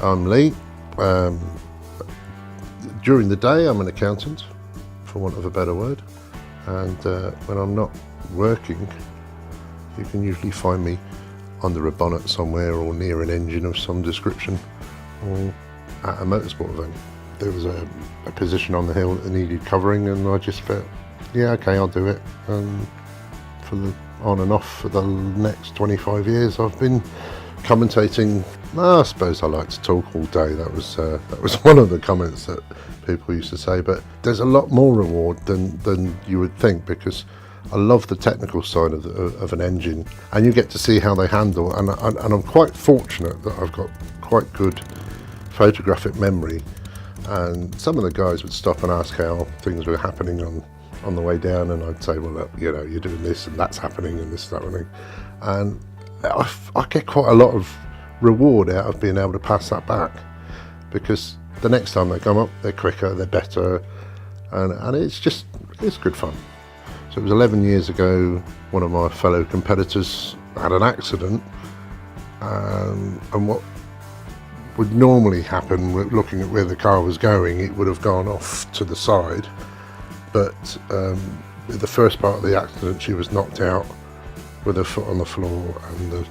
I'm Lee. During the day I'm an accountant, for want of a better word, and when I'm not working you can usually find me under a bonnet somewhere or near an engine of some description or at a motorsport event. There was a position on the hill that needed covering and I just felt, yeah, okay, I'll do it. And for the on and off for the next 25 years I've been commentating. I suppose I like to talk all day. That was one of the comments that people used to say, but there's a lot more reward than you would think, because I love the technical side of an engine, and you get to see how they handle, and I'm quite fortunate that I've got quite good photographic memory, and some of the guys would stop and ask how things were happening on the way down, and I'd say, well, you know, you're doing this and that's happening and this is happening, and I get quite a lot of reward out of being able to pass that back, because the next time they come up they're quicker, they're better, and it's good fun. So it was 11 years ago, one of my fellow competitors had an accident, and what would normally happen, looking at where the car was going, it would have gone off to the side, but the first part of the accident she was knocked out with her foot on the floor and the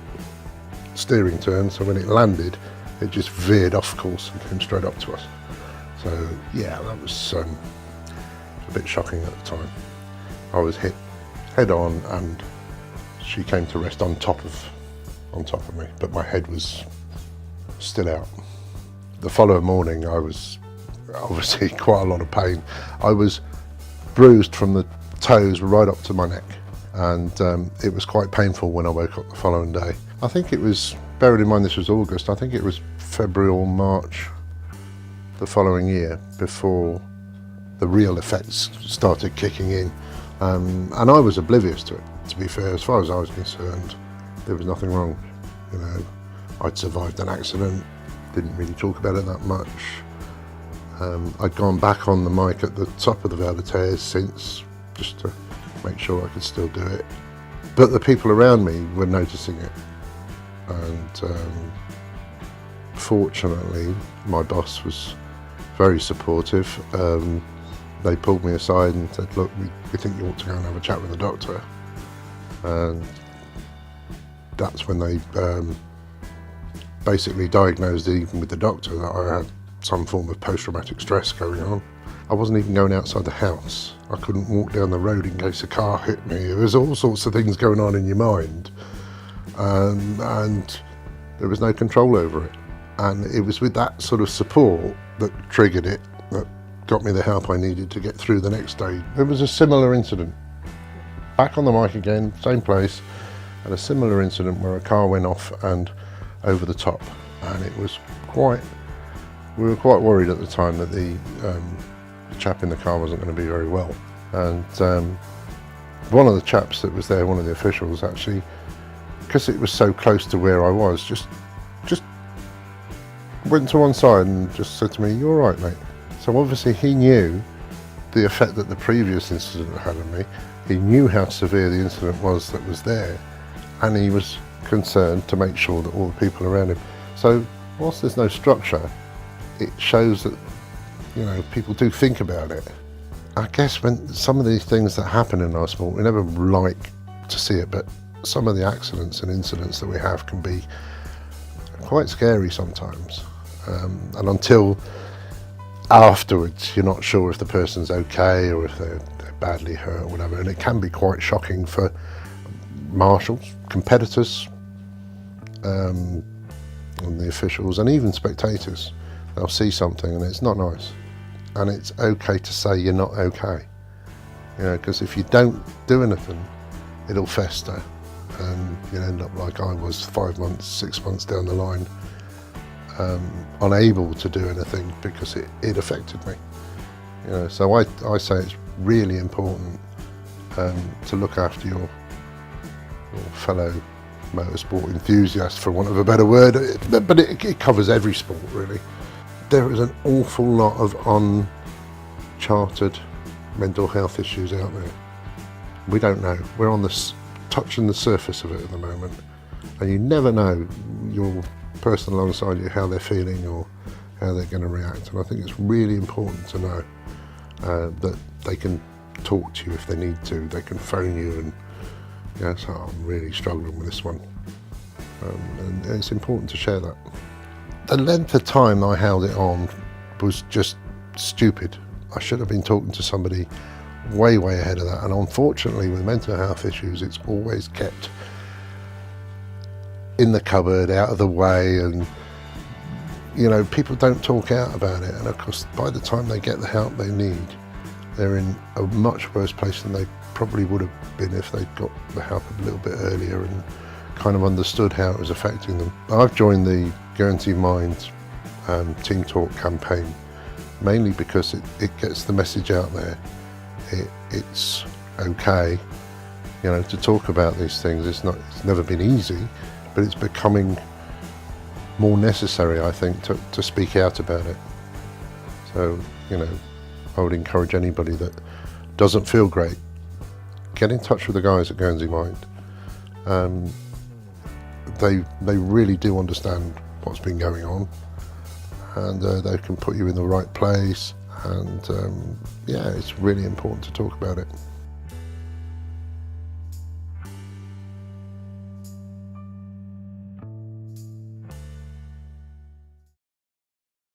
steering turn, so when it landed it just veered off course and came straight up to us. So yeah, that was a bit shocking at the time. I was hit head on and she came to rest on top of me, but my head was still out. The following morning I was obviously quite a lot of pain. I was bruised from the toes right up to my neck, and it was quite painful when I woke up the following day. I think it was, bearing in mind this was August, I think it was February or March the following year before the real effects started kicking in. And I was oblivious to it, to be fair. As far as I was concerned, there was nothing wrong. You know, I'd survived an accident, didn't really talk about it that much. I'd gone back on the mic at the top of the Vale of Tears since, just to make sure I could still do it. But the people around me were noticing it. And fortunately, my boss was very supportive. They pulled me aside and said, look, we think you ought to go and have a chat with the doctor. And that's when they basically diagnosed, even with the doctor, that I had some form of post-traumatic stress going on. I wasn't even going outside the house. I couldn't walk down the road in case a car hit me. There was all sorts of things going on in your mind. And there was no control over it. And it was with that sort of support that triggered it, that got me the help I needed to get through the next day. There was a similar incident, back on the mic again, same place, and a similar incident where a car went off and over the top, and it was we were quite worried at the time that the chap in the car wasn't going to be very well. And one of the chaps that was there, one of the officials, actually, because it was so close to where I was, just went to one side and just said to me, "You all right, mate?" So obviously he knew the effect that the previous incident had on me. He knew how severe the incident was that was there, and he was concerned to make sure that all the people around him. So whilst there's no structure, it shows that, you know, people do think about it. I guess when some of these things that happen in our sport, we never like to see it, but some of the accidents and incidents that we have can be quite scary sometimes. And until afterwards, you're not sure if the person's okay or if they're badly hurt or whatever, and it can be quite shocking for marshals, competitors, and the officials, and even spectators. They'll see something and it's not nice, and it's okay to say you're not okay, you know, because if you don't do anything, it'll fester, and you'll end up like I was 5 months, 6 months down the line, unable to do anything because it affected me. You know, so I say it's really important to look after your fellow motorsport enthusiast, for want of a better word, but it covers every sport really. There is an awful lot of uncharted mental health issues out there. We don't know. We're on touching the surface of it at the moment, and you never know. You'll person alongside you how they're feeling or how they're going to react. And I think it's really important to know that they can talk to you if they need to. They can phone you and, so I'm really struggling with this one. And it's important to share that. The length of time I held it on was just stupid. I should have been talking to somebody way ahead of that. And unfortunately, with mental health issues, it's always kept in the cupboard, out of the way, and people don't talk out about it. And of course, by the time they get the help they need, they're in a much worse place than they probably would have been if they'd got the help a little bit earlier and kind of understood how it was affecting them. I've joined the Guernsey Mind Team Talk campaign mainly because it gets the message out there. It's okay, to talk about these things. It's never been easy, but it's becoming more necessary, I think, to speak out about it. So, I would encourage anybody that doesn't feel great, get in touch with the guys at Guernsey Mind. They really do understand what's been going on, and they can put you in the right place. And it's really important to talk about it.